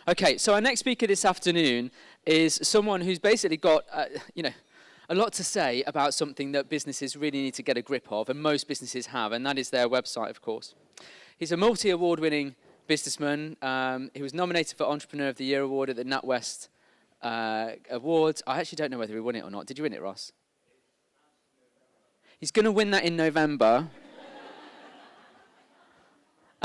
Okay, so our next speaker this afternoon is someone who's basically got, a lot to say about something that businesses really need to get a grip of, and most businesses have, and that is their website, of course. He's a multi-award-winning businessman. He was nominated for Entrepreneur of the Year award at the NatWest Awards. I actually don't know whether he won it or not. Did you win it, Ross? He's going to win that in November.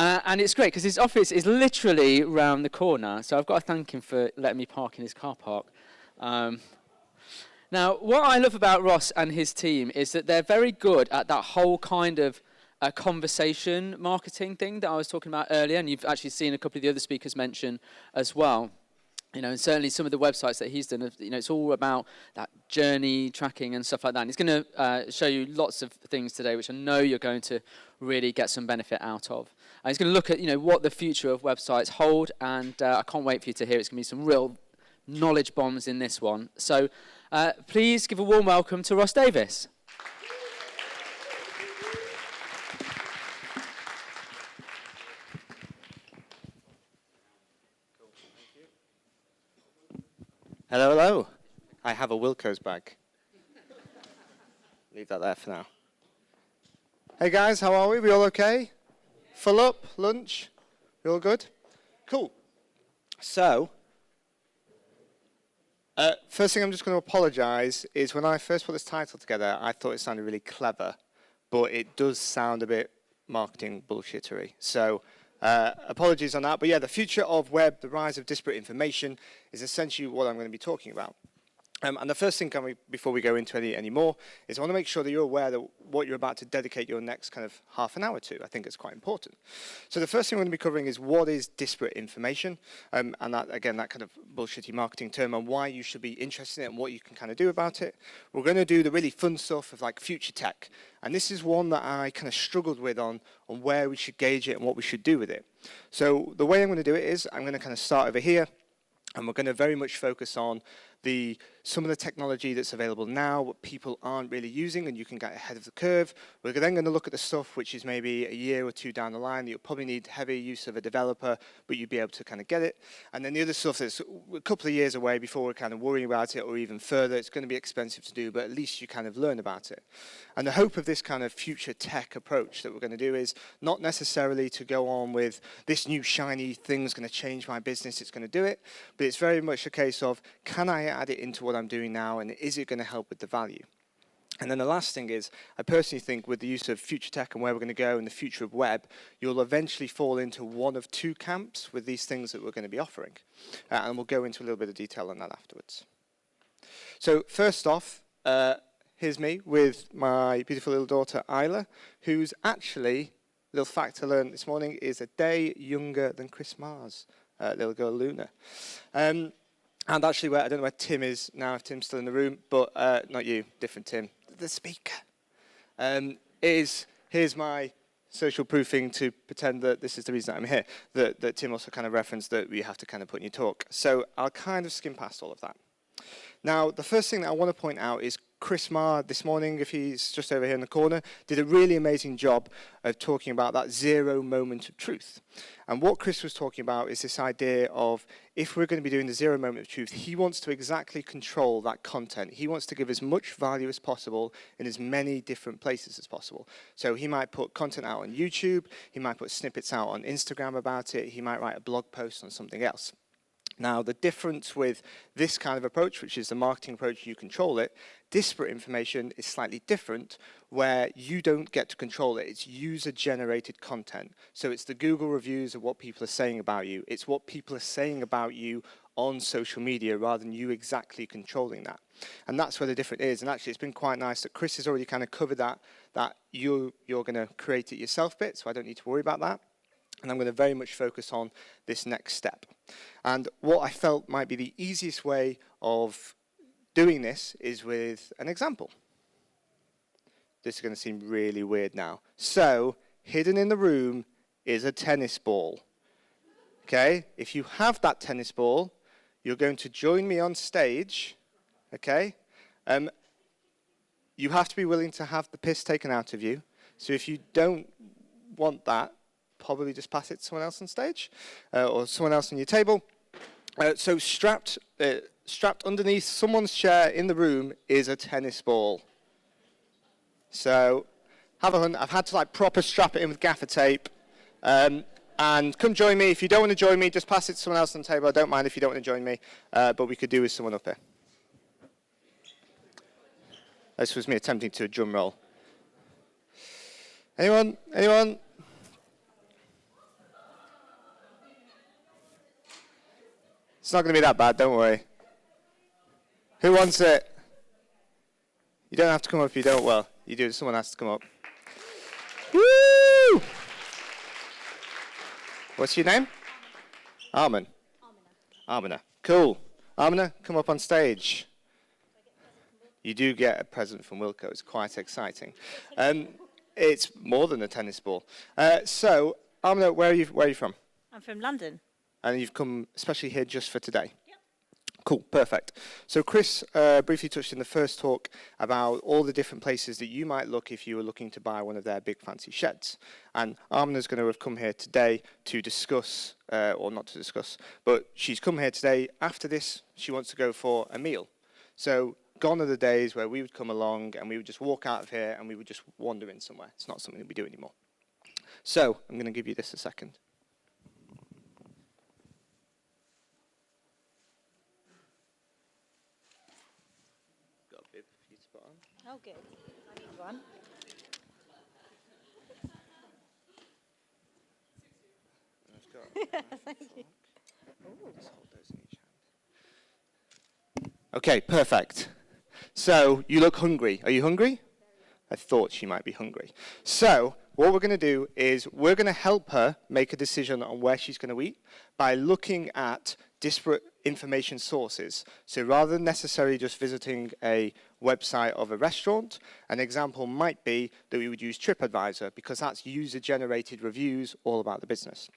And it's great because his office is literally round the corner, so I've got to thank him for letting me park in his car park. Now, what I love about Ross and his team is that they're very good at that whole kind of conversation marketing thing that I was talking about earlier, and you've actually seen a couple of the other speakers mention as well. And certainly some of the websites that he's done, it's all about that journey tracking and stuff like that. And he's going to show you lots of things today, which I know you're going to really get some benefit out of. And he's going to look at, what the future of websites hold, and I can't wait for you to hear. It's going to be some real knowledge bombs in this one. So please give a warm welcome to Ross Davies. Hello, hello. I have a Wilco's bag. Leave that there for now. Hey guys, how are we? We all okay? Full up? Lunch? We all good? Cool. So, first thing I'm just going to apologize is when I first put this title together, I thought it sounded really clever, but it does sound a bit marketing bullshittery. So, apologies on that, but yeah, the future of web, the rise of disparate information is essentially what I'm going to be talking about. And the first thing, before we go into any more, is I want to make sure that you're aware that what you're about to dedicate your next kind of half an hour to. I think it's quite important. So the first thing we're going to be covering is what is disparate information, and that, again, that kind of bullshitty marketing term, and why you should be interested in it and what you can kind of do about it. We're going to do the really fun stuff of like future tech, and this is one that I kind of struggled with on where we should gauge it and what we should do with it. So the way I'm going to do it is I'm going to kind of start over here, and we're going to very much focus on some of the technology that's available now, what people aren't really using, and you can get ahead of the curve. We're then going to look at the stuff which is maybe a year or two down the line that you'll probably need heavy use of a developer, but you'd be able to kind of get it. And then the other stuff that's a couple of years away before we're kind of worrying about it, or even further, it's going to be expensive to do, but at least you kind of learn about it. And the hope of this kind of future tech approach that we're going to do is not necessarily to go on with this new shiny thing's going to change my business, it's going to do it, but it's very much a case of, can I add it into what I'm doing now, and is it going to help with the value? And then the last thing is, I personally think with the use of future tech and where we're going to go and the future of web, you'll eventually fall into one of two camps with these things that we're going to be offering. And we'll go into a little bit of detail on that afterwards. So first off, here's me with my beautiful little daughter, Isla, who's actually, little fact to learn this morning, is a day younger than Chris Mars, little girl Luna. And actually, I don't know where Tim is now, if Tim's still in the room, but not you, different Tim, the speaker. Here's my social proofing to pretend that this is the reason I'm here, that Tim also kind of referenced that we have to kind of put in your talk. So I'll kind of skim past all of that. Now, the first thing that I want to point out is Chris Marr this morning, if he's just over here in the corner, did a really amazing job of talking about that 0 moment of truth. And what Chris was talking about is this idea of, if we're going to be doing the 0 moment of truth, he wants to exactly control that content. He wants to give as much value as possible in as many different places as possible. So he might put content out on YouTube, he might put snippets out on Instagram about it, he might write a blog post on something else. Now, the difference with this kind of approach, which is the marketing approach, you control it, disparate information is slightly different, where you don't get to control it. It's user-generated content. So it's the Google reviews of what people are saying about you. It's what people are saying about you on social media rather than you exactly controlling that. And that's where the difference is. And actually, it's been quite nice that Chris has already kind of covered that you're going to create it yourself bit, so I don't need to worry about that. And I'm going to very much focus on this next step. And what I felt might be the easiest way of doing this is with an example. This is going to seem really weird now. So, hidden in the room is a tennis ball. Okay? If you have that tennis ball, you're going to join me on stage. Okay? You have to be willing to have the piss taken out of you. So if you don't want that, probably just pass it to someone else on stage or someone else on your table. So strapped underneath someone's chair in the room is a tennis ball. So have a hunt. I've had to like proper strap it in with gaffer tape. And come join me. If you don't want to join me, just pass it to someone else on the table. I don't mind if you don't want to join me. But we could do with someone up here. This was me attempting to drum roll. Anyone? Anyone? It's not going to be that bad, don't worry. Who wants it? You don't have to come up if you don't. Well, you do. Someone has to come up. Woo! What's your name? Armin. Armina. Cool. Armina, come up on stage. You do get a present from Wilco. It's quite exciting. It's more than a tennis ball. So, Armina, where are you from? I'm from London. And you've come especially here just for today? Yep. Cool, perfect. So Chris briefly touched in the first talk about all the different places that you might look if you were looking to buy one of their big fancy sheds. And Armina's going to have come here today to discuss, or not to discuss, but she's come here today. After this, she wants to go for a meal. So gone are the days where we would come along and we would just walk out of here and we would just wander in somewhere. It's not something that we do anymore. So I'm going to give you this a second. Got a bib for you to put on. Oh, good. I need one. Thank you. Just hold those in each hand. Okay, perfect. So you look hungry. Are you hungry? I thought she might be hungry. So what we're going to do is we're going to help her make a decision on where she's going to eat by looking at disparate information sources. So rather than necessarily just visiting a website of a restaurant, an example might be that we would use TripAdvisor because that's user-generated reviews all about the business.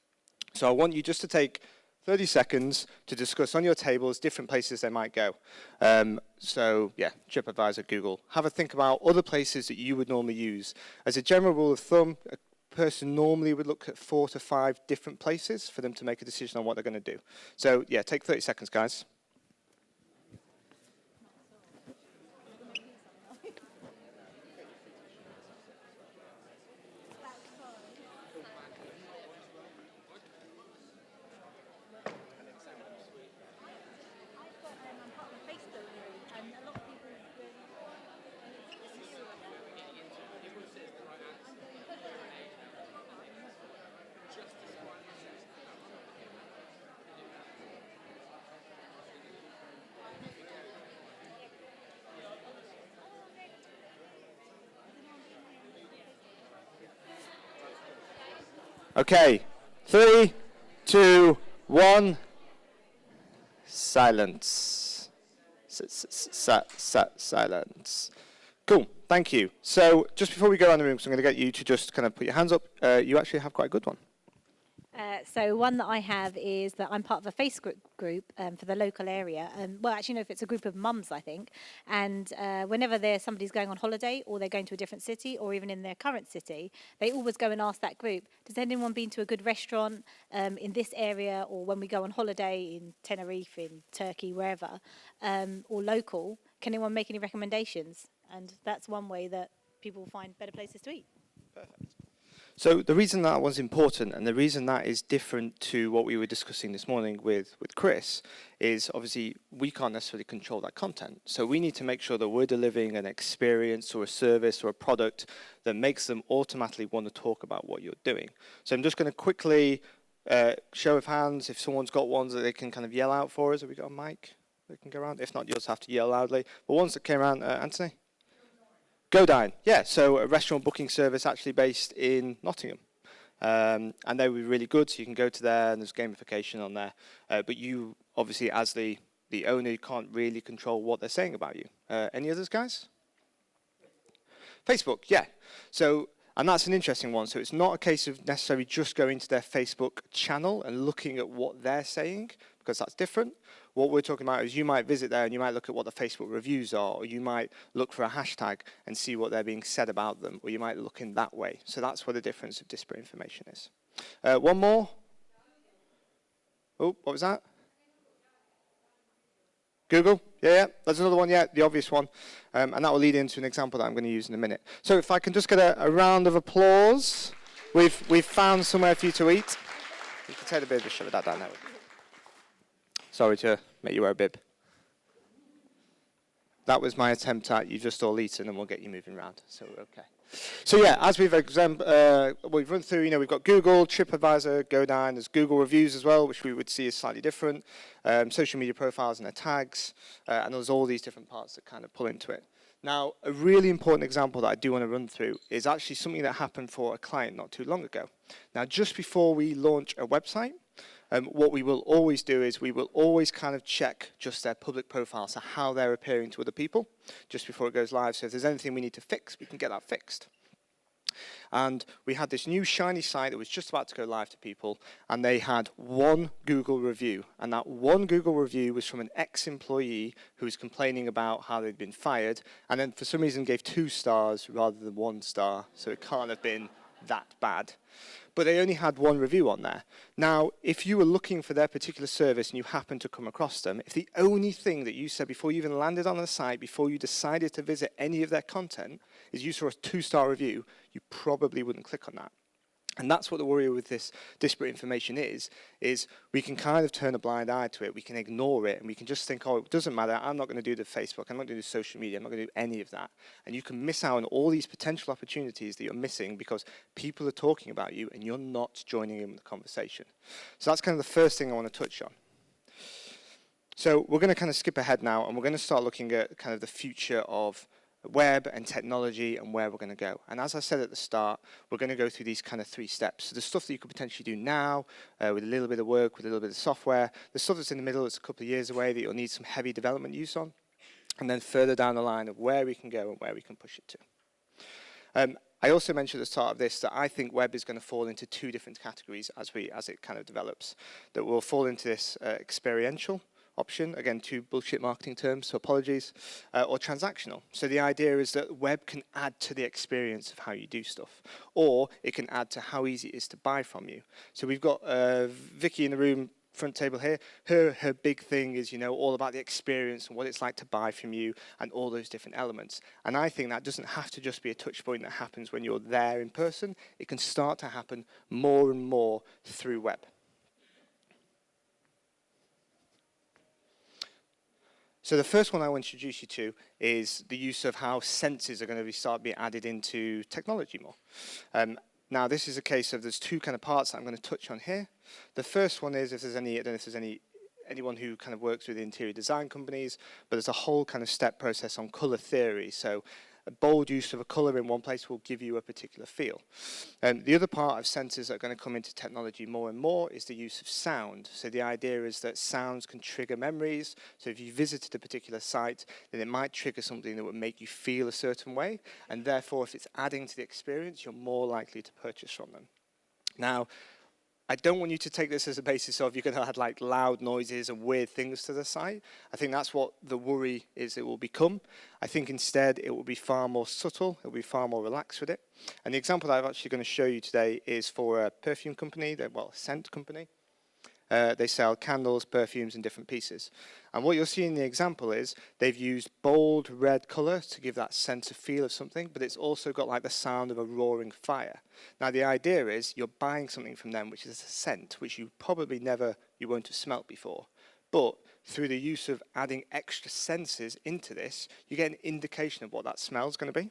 So I want you just to take 30 seconds to discuss on your tables different places they might go. So yeah, TripAdvisor, Google. Have a think about other places that you would normally use. As a general rule of thumb, a person normally would look at 4 to 5 different places for them to make a decision on what they're going to do. So yeah, take 30 seconds, guys. Okay, 3, 2, 1. Silence. Silence. Cool, thank you. So just before we go around the room, because I'm going to get you to just kind of put your hands up, you actually have quite a good one. So one that I have is that I'm part of a Facebook group for the local area. Well, actually, no, if it's a group of mums, I think. And whenever somebody's going on holiday or they're going to a different city or even in their current city, they always go and ask that group, does anyone been to a good restaurant in this area, or when we go on holiday in Tenerife, in Turkey, wherever, or local, can anyone make any recommendations? And that's one way that people find better places to eat. Perfect. So the reason that was important and the reason that is different to what we were discussing this morning with Chris is obviously we can't necessarily control that content. So we need to make sure that we're delivering an experience or a service or a product that makes them automatically want to talk about what you're doing. So I'm just going to quickly show of hands if someone's got ones that they can kind of yell out for us. Have we got a mic that can go around? If not, you'll just have to yell loudly. But ones that came around, Anthony? Go Dine, yeah, so a restaurant booking service actually based in Nottingham. And they were really good, so you can go to there and there's gamification on there. But you, obviously, as the owner, you can't really control what they're saying about you. Any others, guys? Facebook, yeah. So, and that's an interesting one. So it's not a case of necessarily just going to their Facebook channel and looking at what they're saying, because that's different. What we're talking about is you might visit there and you might look at what the Facebook reviews are, or you might look for a hashtag and see what they're being said about them, or you might look in that way. So that's where the difference of disparate information is. One more. Oh, what was that? Google, yeah, there's another one, yeah, the obvious one. And that will lead into an example that I'm going to use in a minute. So if I can just get a round of applause. We've found somewhere for you to eat. You can take the bib and shove that down there. Sorry to make you wear a bib. That was my attempt at you just all eaten and we'll get you moving around. So we're okay. So yeah, as we've run through, we've got Google, TripAdvisor, GoDine, there's Google reviews as well, which we would see as slightly different, social media profiles and their tags, and there's all these different parts that kind of pull into it. Now, a really important example that I do want to run through is actually something that happened for a client not too long ago. Now, just before we launch a website, what we will always do is we will always kind of check just their public profile, so how they're appearing to other people, just before it goes live. So if there's anything we need to fix, we can get that fixed. And we had this new shiny site that was just about to go live to people, and they had one Google review. And that one Google review was from an ex-employee who was complaining about how they'd been fired, and then for some reason gave 2 stars rather than 1 star, so it can't have been that bad. But they only had 1 review on there. Now, if you were looking for their particular service and you happened to come across them, if the only thing that you said before you even landed on the site, before you decided to visit any of their content, is you saw a 2-star review, you probably wouldn't click on that. And that's what the worry with this disparate information is we can kind of turn a blind eye to it, we can ignore it, and we can just think, oh, it doesn't matter, I'm not going to do the Facebook, I'm not going to do social media, I'm not going to do any of that. And you can miss out on all these potential opportunities that you're missing because people are talking about you and you're not joining in with the conversation. So that's kind of the first thing I want to touch on. So we're going to kind of skip ahead now, and we're going to start looking at kind of the future of web and technology and where we're going to go. And as I said at the start, we're going to go through these kind of 3 steps. So the stuff that you could potentially do now with a little bit of work, with a little bit of software. The stuff that's in the middle that's a couple of years away that you'll need some heavy development use on. And then further down the line of where we can go and where we can push it to. I also mentioned at the start of this that I think web is going to fall into 2 different categories as it kind of develops. That will fall into this experiential option, again, 2 bullshit marketing terms, so apologies, or transactional. So the idea is that web can add to the experience of how you do stuff, or it can add to how easy it is to buy from you. So we've got Vicky in the room, front table here. Her big thing is, all about the experience and what it's like to buy from you and all those different elements. And I think that doesn't have to just be a touch point that happens when you're there in person. It can start to happen more and more through web. So the first one I want to introduce you to is the use of how senses are going to start being added into technology more. Now this is a case of there's 2 kind of parts that I'm going to touch on here. The first one is I don't know if there's anyone who kind of works with interior design companies, but there's a whole kind of step process on color theory. So a bold use of a color in one place will give you a particular feel. The other part of sensors that are going to come into technology more and more is the use of sound. So the idea is that sounds can trigger memories. So if you visited a particular site, then it might trigger something that would make you feel a certain way. And therefore, if it's adding to the experience, you're more likely to purchase from them. Now, I don't want you to take this as a basis of you're going to add like loud noises and weird things to the site. I think that's what the worry is it will become. I think instead it will be far more subtle, it will be far more relaxed with it. And the example that I'm actually going to show you today is for a perfume company, a scent company. They sell candles, perfumes, and different pieces. And what you'll see in the example is they've used bold red color to give that sense of feel of something, but it's also got like the sound of a roaring fire. Now the idea is you're buying something from them which is a scent which you probably you won't have smelt before. But through the use of adding extra senses into this, you get an indication of what that smell is going to be.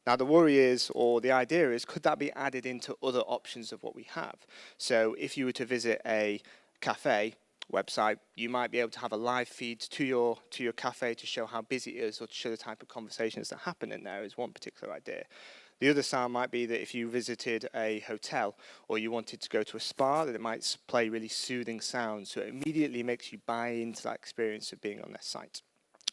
Now the worry is, or the idea is, could that be added into other options of what we have? So if you were to visit a cafe website, you might be able to have a live feed to your cafe to show how busy it is or to show the type of conversations that happen in there is one particular idea. The other sound might be that if you visited a hotel or you wanted to go to a spa, that it might play really soothing sounds, so it immediately makes you buy into that experience of being on their site.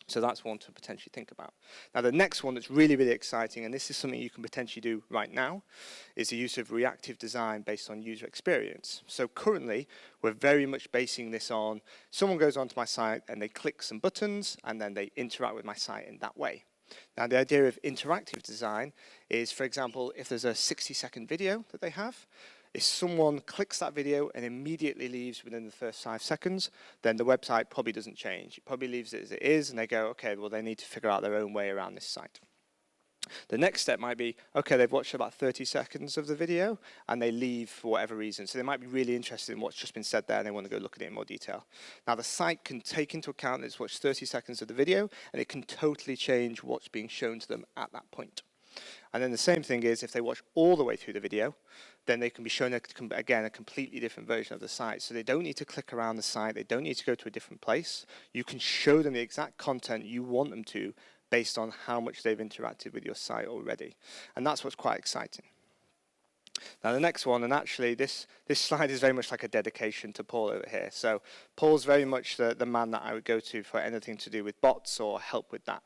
So that's one to potentially think about. Now, the next one that's really, really exciting, and this is something you can potentially do right now, is the use of reactive design based on user experience. So currently, we're very much basing this on someone goes onto my site and they click some buttons and then they interact with my site in that way. Now, the idea of interactive design is, for example, if there's a 60-second video that they have, if someone clicks that video and immediately leaves within the first 5 seconds, then the website probably doesn't change. It probably leaves it as it is, and they go, okay, well, they need to figure out their own way around this site. The next step might be, okay, they've watched about 30 seconds of the video, and they leave for whatever reason. So they might be really interested in what's just been said there, and they want to go look at it in more detail. Now, the site can take into account that it's watched 30 seconds of the video, and it can totally change what's being shown to them at that point. And then the same thing is, if they watch all the way through the video, then they can be shown, again, a completely different version of the site. So they don't need to click around the site. They don't need to go to a different place. You can show them the exact content you want them to based on how much they've interacted with your site already. And that's what's quite exciting. Now, the next one, and actually this slide is very much like a dedication to Paul over here. So Paul's very much the man that I would go to for anything to do with bots or help with that.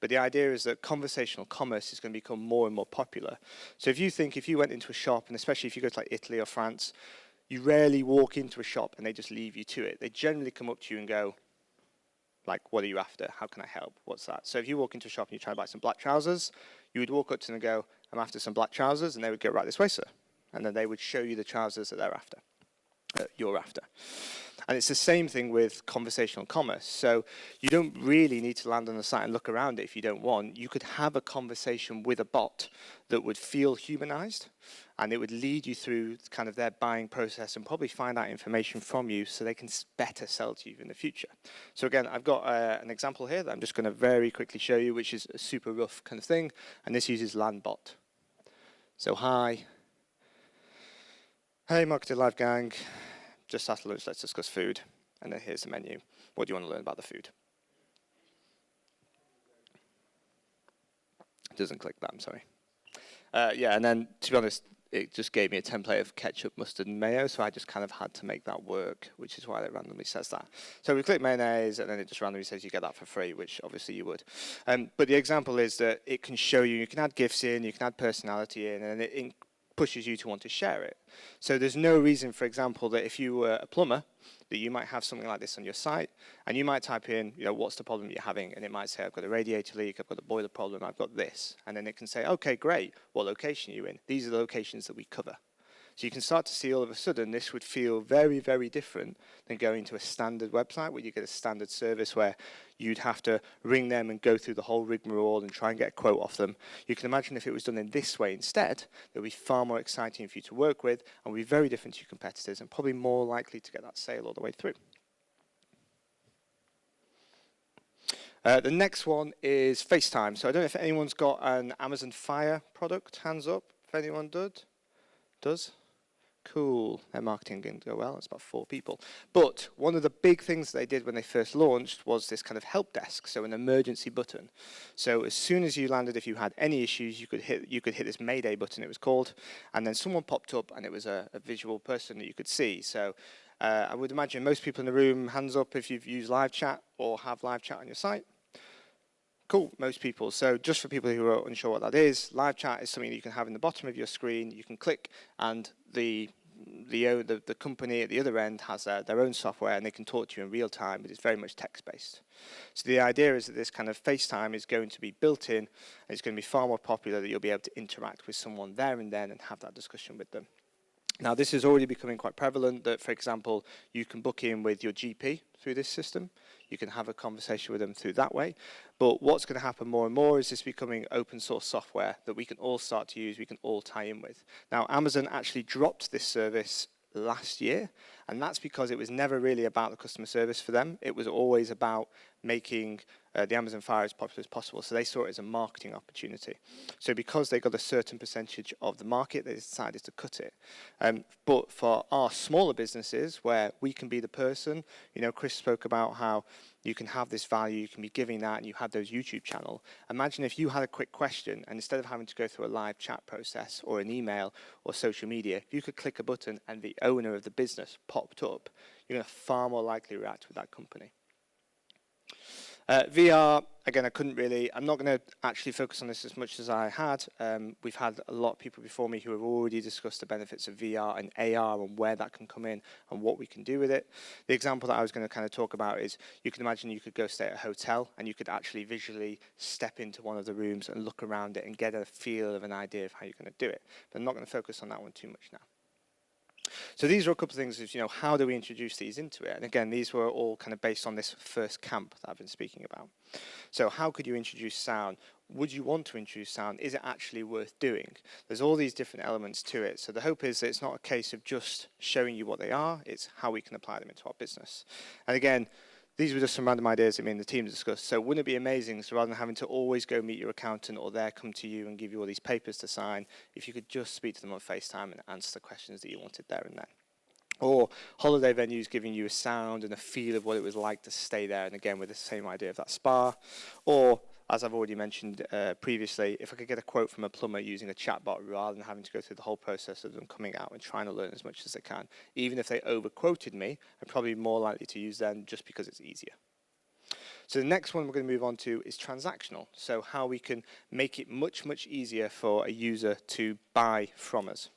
But the idea is that conversational commerce is going to become more and more popular. So if you went into a shop, and especially if you go to like Italy or France, you rarely walk into a shop and they just leave you to it. They generally come up to you and go, like, what are you after? How can I help? What's that? So if you walk into a shop and you try to buy some black trousers, you would walk up to them and go, I'm after some black trousers, and they would go, right this way, sir. And then they would show you the trousers that they're after, you're after. And it's the same thing with conversational commerce. So you don't really need to land on the site and look around it if you don't want. You could have a conversation with a bot that would feel humanized, and it would lead you through kind of their buying process and probably find out information from you so they can better sell to you in the future. So again, I've got an example here that I'm just going to very quickly show you, which is a super rough kind of thing, and this uses LandBot. So hi, Marketing Live gang. Just after lunch, let's discuss food. And then here's the menu. What do you want to learn about the food? It doesn't click that, I'm sorry. Yeah, and then, to be honest, it just gave me a template of ketchup, mustard, and mayo, so I just kind of had to make that work, which is why it randomly says that. So we click mayonnaise, and then it just randomly says you get that for free, which obviously you would. But the example is that it can show you can add GIFs in, you can add personality in, and it pushes you to want to share it. So there's no reason, for example, that if you were a plumber, that you might have something like this on your site, and you might type in, what's the problem you're having, and it might say, I've got a radiator leak, I've got a boiler problem, I've got this, and then it can say, okay, great, what location are you in? These are the locations that we cover. So you can start to see all of a sudden this would feel very, very different than going to a standard website where you get a standard service where you'd have to ring them and go through the whole rigmarole and try and get a quote off them. You can imagine if it was done in this way instead, it would be far more exciting for you to work with and would be very different to your competitors and probably more likely to get that sale all the way through. The next one is FaceTime. So I don't know if anyone's got an Amazon Fire product. Hands up if anyone does. Cool, their marketing didn't go well, it's about 4 people. But one of the big things they did when they first launched was this kind of help desk, so an emergency button. So as soon as you landed, if you had any issues, you could hit this Mayday button, it was called, and then someone popped up and it was a visual person that you could see. So I would imagine most people in the room, hands up if you've used live chat or have live chat on your site. Cool, most people. So just for people who are unsure what that is, live chat is something that you can have in the bottom of your screen. You can click, and the company at the other end has their own software, and they can talk to you in real time, but it's very much text-based. So the idea is that this kind of FaceTime is going to be built in, and it's going to be far more popular that you'll be able to interact with someone there and then and have that discussion with them. Now, this is already becoming quite prevalent that, for example, you can book in with your GP through this system. You can have a conversation with them through that way. But what's going to happen more and more is this becoming open source software that we can all start to use, we can all tie in with. Now, Amazon actually dropped this service last year, and that's because it was never really about the customer service for them. It was always about making the Amazon Fire as popular as possible. So they saw it as a marketing opportunity. So because they got a certain percentage of the market, they decided to cut it. But for our smaller businesses, where we can be the person, Chris spoke about how you can have this value, you can be giving that, and you have those YouTube channel. Imagine if you had a quick question, and instead of having to go through a live chat process or an email or social media, you could click a button and the owner of the business popped up. You're going to far more likely react with that company. VR, again, I'm not going to actually focus on this as much as I had. We've had a lot of people before me who have already discussed the benefits of VR and AR and where that can come in and what we can do with it. The example that I was going to kind of talk about is you can imagine you could go stay at a hotel and you could actually visually step into one of the rooms and look around it and get a feel of an idea of how you're going to do it. But I'm not going to focus on that one too much now. So these are a couple of things of, how do we introduce these into it? And again, these were all kind of based on this first camp that I've been speaking about. So how could you introduce sound? Would you want to introduce sound? Is it actually worth doing? There's all these different elements to it. So the hope is that it's not a case of just showing you what they are, it's how we can apply them into our business. And again, these were just some random ideas that me and the team discussed. So wouldn't it be amazing, so rather than having to always go meet your accountant or they come to you and give you all these papers to sign, if you could just speak to them on FaceTime and answer the questions that you wanted there and then. Or holiday venues giving you a sound and a feel of what it was like to stay there, and again with the same idea of that spa. Or, as I've already mentioned previously, if I could get a quote from a plumber using a chatbot rather than having to go through the whole process of them coming out and trying to learn as much as they can. Even if they overquoted me, I'm probably more likely to use them just because it's easier. So the next one we're going to move on to is transactional. So how we can make it much, much easier for a user to buy from us.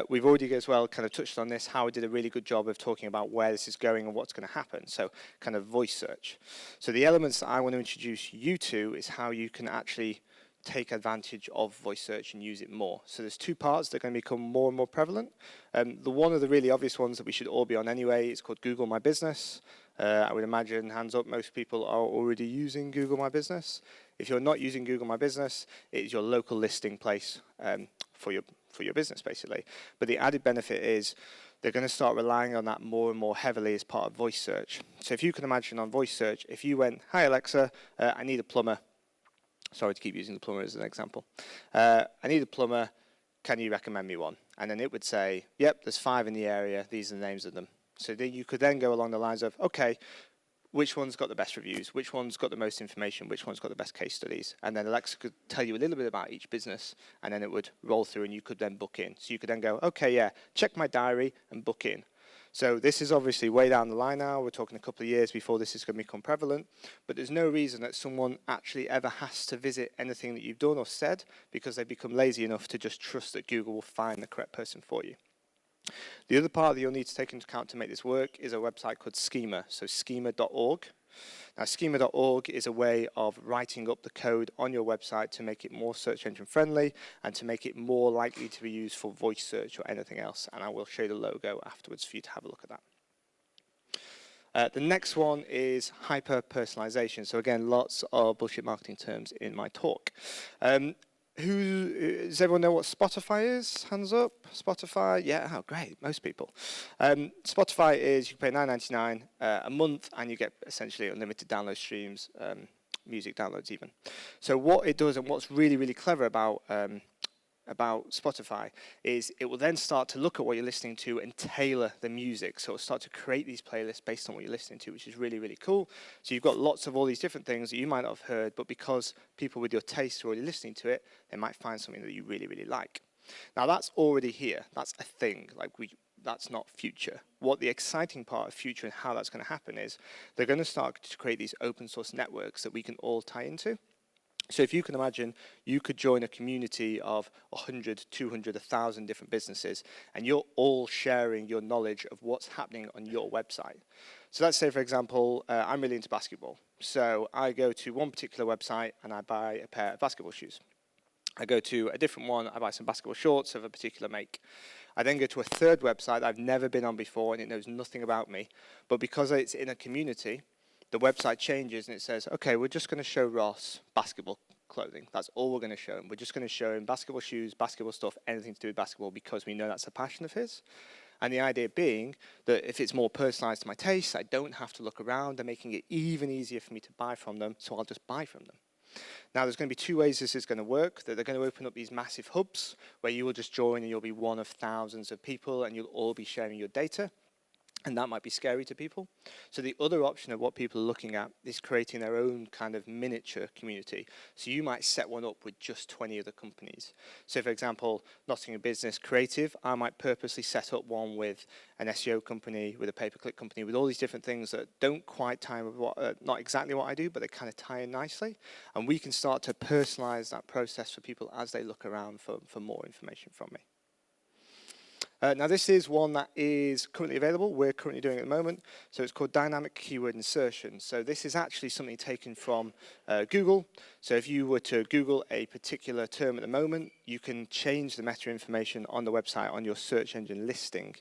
We've already as well kind of touched on this. Howard did a really good job of talking about where this is going and what's going to happen. So kind of voice search. So the elements that I want to introduce you to is how you can actually take advantage of voice search and use it more. So there's two parts that are going to become more and more prevalent. One of the really obvious ones that we should all be on anyway is called Google My Business. I would imagine, hands up, most people are already using Google My Business. If you're not using Google My Business, it is your local listing place for your business, basically. But the added benefit is they're going to start relying on that more and more heavily as part of voice search. So if you can imagine on voice search, if you went, "Hi Alexa, I need a plumber." Sorry to keep using the plumber as an example. "I need a plumber, can you recommend me one?" And then it would say, "Yep, there's 5 in the area, these are the names of them." So then you could then go along the lines of, okay, which one's got the best reviews, which one's got the most information, which one's got the best case studies, and then Alexa could tell you a little bit about each business, and then it would roll through and you could then book in. So you could then go, okay, yeah, check my diary and book in. So this is obviously way down the line now. We're talking a couple of years before this is going to become prevalent, but there's no reason that someone actually ever has to visit anything that you've done or said because they become lazy enough to just trust that Google will find the correct person for you. The other part that you'll need to take into account to make this work is a website called Schema, so schema.org. Now, schema.org is a way of writing up the code on your website to make it more search engine friendly and to make it more likely to be used for voice search or anything else. And I will show you the logo afterwards for you to have a look at that. The next one is hyper-personalization. So again, lots of bullshit marketing terms in my talk. Does everyone know what Spotify is? Hands up. Spotify. Yeah, oh, great. Most people. Spotify is you pay $9.99 a month and you get essentially unlimited download streams, music downloads even. So what it does and what's really, really clever about Spotify is it will then start to look at what you're listening to and tailor the music. So it'll start to create these playlists based on what you're listening to, which is really, really cool. So you've got lots of all these different things that you might not have heard, but because people with your taste are already listening to it, they might find something that you really, really like. Now that's already here. That's a thing. That's not future. What the exciting part of future and how that's going to happen is they're going to start to create these open source networks that we can all tie into. So if you can imagine, you could join a community of 100, 200, 1,000 different businesses, and you're all sharing your knowledge of what's happening on your website. So let's say, for example, I'm really into basketball. So I go to one particular website and I buy a pair of basketball shoes. I go to a different one, I buy some basketball shorts of a particular make. I then go to a third website that I've never been on before and it knows nothing about me. But because it's in a community, the website changes and it says, okay, we're just going to show Ross basketball clothing. That's all we're going to show him. We're just going to show him basketball shoes, basketball stuff, anything to do with basketball because we know that's a passion of his. And the idea being that if it's more personalized to my taste, I don't have to look around. They're making it even easier for me to buy from them, so I'll just buy from them. Now, there's going to be two ways this is going to work. That they're going to open up these massive hubs where you will just join and you'll be one of thousands of people and you'll all be sharing your data. And that might be scary to people. So the other option of what people are looking at is creating their own kind of miniature community. So you might set one up with just 20 other companies. So for example, Nottingham Business Creative, I might purposely set up one with an SEO company, with a pay-per-click company, with all these different things that don't quite tie with what, not exactly what I do, but they kind of tie in nicely. And we can start to personalize that process for people as they look around for more information from me. Now this is one that is currently available. We're currently doing it at the moment. So it's called dynamic keyword insertion. So this is actually something taken from Google. So if you were to Google a particular term at the moment, you can change the meta information on the website on your search engine listing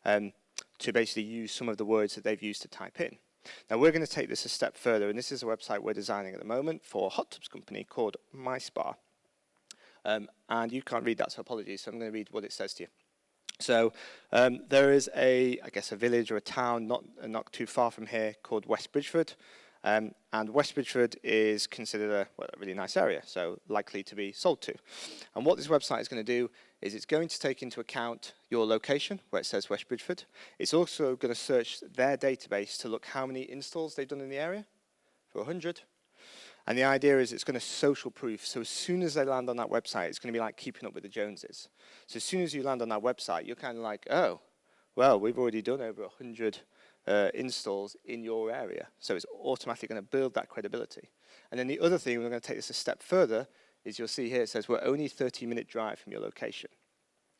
to basically use some of the words that they've used to type in. Now we're going to take this a step further, and this is a website we're designing at the moment for a hot tubs company called MySpa. And you can't read that, so apologies. So I'm going to read what it says to you. So there is I guess a village or a town not too far from here called West Bridgeford. And West Bridgeford is considered a really nice area, so likely to be sold to. And what this website is going to do is it's going to take into account your location, where it says West Bridgeford. It's also going to search their database to look how many installs they've done in the area, for 100. And the idea is it's going to social proof. So as soon as they land on that website, it's going to be like keeping up with the Joneses. So as soon as you land on that website, you're kind of like, oh, well, we've already done over 100 installs in your area. So it's automatically going to build that credibility. And then the other thing, we're going to take this a step further, is you'll see here it says we're only 30-minute drive from your location.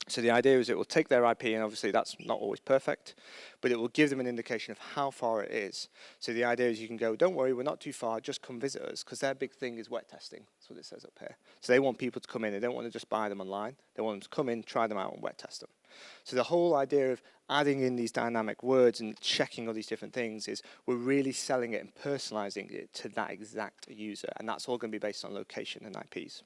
So the idea is it will take their IP, and obviously that's not always perfect, but it will give them an indication of how far it is. So the idea is you can go, don't worry, we're not too far, just come visit us, because their big thing is wet testing. That's what it says up here. So they want people to come in. They don't want to just buy them online. They want them to come in, try them out, and wet test them. So the whole idea of adding in these dynamic words and checking all these different things is we're really selling it and personalizing it to that exact user, and that's all going to be based on location and IPs.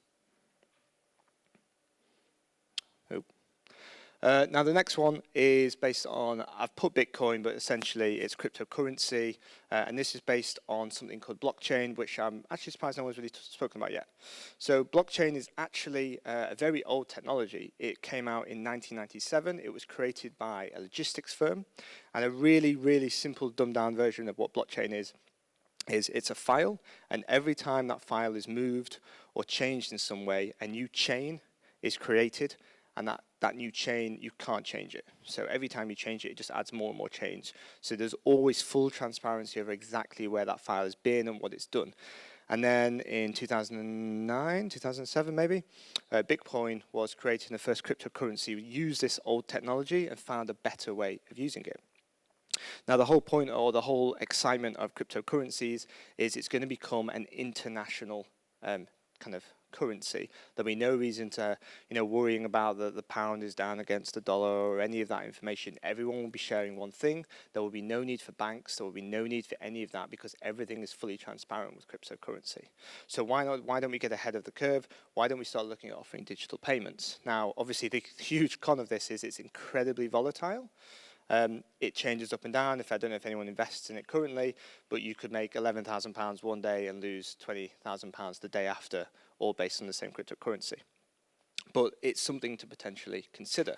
Now the next one is based on, I've put Bitcoin, but essentially it's cryptocurrency, and this is based on something called blockchain, which I'm actually surprised no one's really spoken about yet. So blockchain is actually a very old technology. It came out in 1997. It was created by a logistics firm, and a really, really simple, dumbed-down version of what blockchain is it's a file, and every time that file is moved or changed in some way, a new chain is created, and that new chain, you can't change it. So every time you change it, it just adds more and more chains. So there's always full transparency over exactly where that file has been and what it's done. And then in 2009, 2007 maybe, Bitcoin was creating the first cryptocurrency. We used this old technology and found a better way of using it. Now the whole point or the whole excitement of cryptocurrencies is it's going to become an international kind of currency. There'll be no reason to, worrying about the pound is down against the dollar or any of that information. Everyone will be sharing one thing. There will be no need for banks. There will be no need for any of that because everything is fully transparent with cryptocurrency. So why don't we get ahead of the curve? Why don't we start looking at offering digital payments? Now, obviously, the huge con of this is it's incredibly volatile. It changes up and down. I don't know if anyone invests in it currently, but you could make £11,000 one day and lose £20,000 the day after, all based on the same cryptocurrency. But it's something to potentially consider.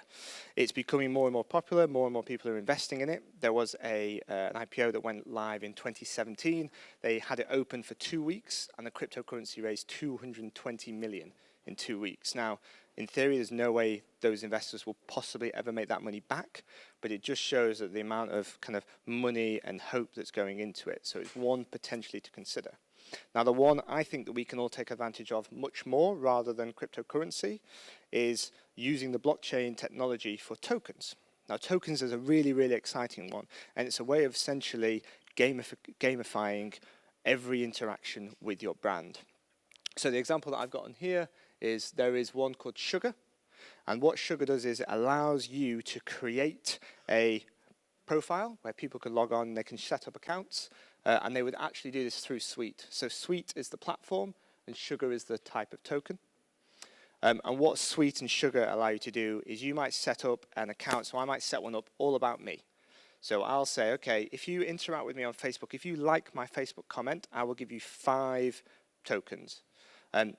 It's becoming more and more popular. More and more people are investing in it. There was an IPO that went live in 2017. They had it open for 2 weeks, and the cryptocurrency raised 220 million in 2 weeks. Now, in theory, there's no way those investors will possibly ever make that money back, but it just shows that the amount of kind of money and hope that's going into it. So it's one potentially to consider. Now, the one I think that we can all take advantage of much more rather than cryptocurrency is using the blockchain technology for tokens. Now, tokens is a really, really exciting one, and it's a way of essentially gamifying every interaction with your brand. So the example that I've got on here is there is one called Sugar. And what Sugar does is it allows you to create a profile where people can log on, they can set up accounts, and they would actually do this through Sweet. So Sweet is the platform, and Sugar is the type of token. And what Sweet and Sugar allow you to do is you might set up an account. So I might set one up all about me. So I'll say, okay, if you interact with me on Facebook, if you like my Facebook comment, I will give you 5 tokens.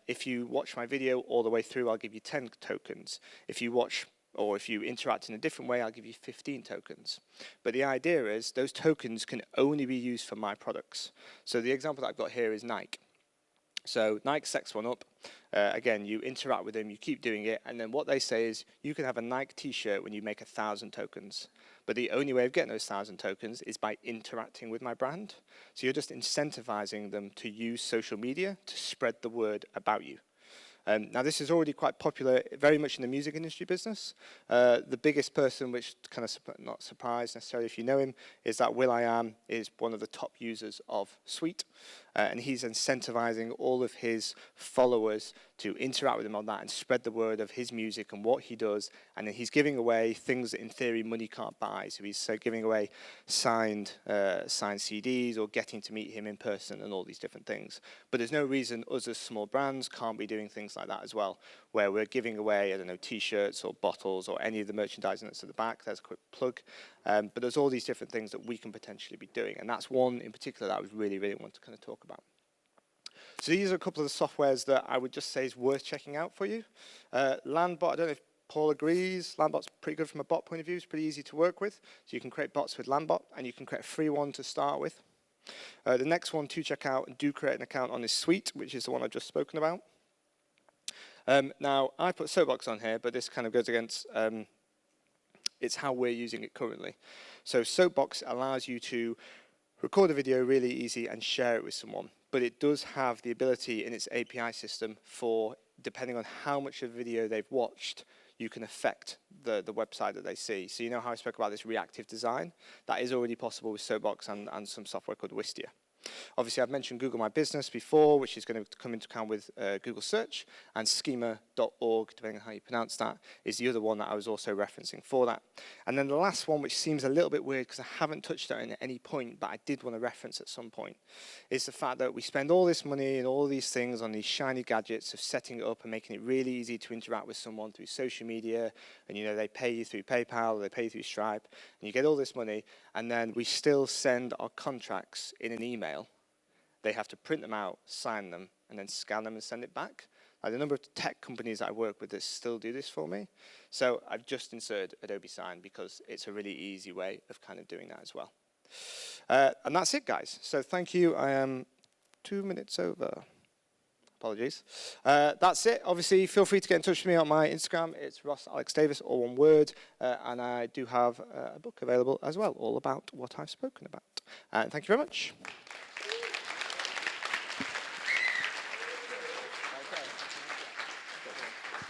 If you watch my video all the way through, I'll give you 10 tokens. If you watch or if you interact in a different way, I'll give you 15 tokens. But the idea is those tokens can only be used for my products. So the example that I've got here is Nike. So Nike sets one up. Again, you interact with them, you keep doing it, and then what they say is you can have a Nike t-shirt when you make 1,000 tokens. But the only way of getting those 1,000 tokens is by interacting with my brand. So you're just incentivizing them to use social media to spread the word about you. Now, this is already quite popular, very much in the music industry business. The biggest person, which kind of not surprised necessarily if you know him, is that will.i.am is one of the top users of Suite. And he's incentivizing all of his followers to interact with him on that and spread the word of his music and what he does. And then he's giving away things that, in theory, money can't buy. So he's giving away signed CDs or getting to meet him in person and all these different things. But there's no reason us as small brands can't be doing things like that as well, where we're giving away, I don't know, T-shirts or bottles or any of the merchandising that's at the back. There's a quick plug. But there's all these different things that we can potentially be doing. And that's one in particular that I would really, really want to kind of talk about. So these are a couple of the softwares that I would just say is worth checking out for you. Landbot, I don't know if Paul agrees. Landbot's pretty good from a bot point of view. It's pretty easy to work with. So you can create bots with Landbot, and you can create a free one to start with. The next one to check out and do create an account on is Suite, which is the one I've just spoken about. Now, I put Soapbox on here, but this kind of goes against it's how we're using it currently. So Soapbox allows you to record a video really easy and share it with someone. But it does have the ability in its API system for, depending on how much of the video they've watched, you can affect the website that they see. So you know how I spoke about this reactive design? That is already possible with Soapbox and some software called Wistia. Obviously, I've mentioned Google My Business before, which is going to come into account with Google Search, and schema.org, depending on how you pronounce that, is the other one that I was also referencing for that. And then the last one, which seems a little bit weird because I haven't touched on it at any point, but I did want to reference at some point, is the fact that we spend all this money and all these things on these shiny gadgets of setting it up and making it really easy to interact with someone through social media, and you know they pay you through PayPal, or they pay you through Stripe, and you get all this money, and then we still send our contracts in an email. They have to print them out, sign them, and then scan them and send it back. The number of tech companies that I work with that still do this for me. So I've just inserted Adobe Sign because it's a really easy way of kind of doing that as well. And that's it, guys. So thank you. I am 2 minutes over. Apologies. That's it. Obviously, feel free to get in touch with me on my Instagram. It's Ross Alex Davis, all one word. And I do have a book available as well, all about what I've spoken about. Thank you very much.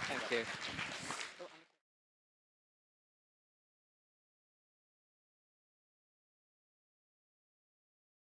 Thank you.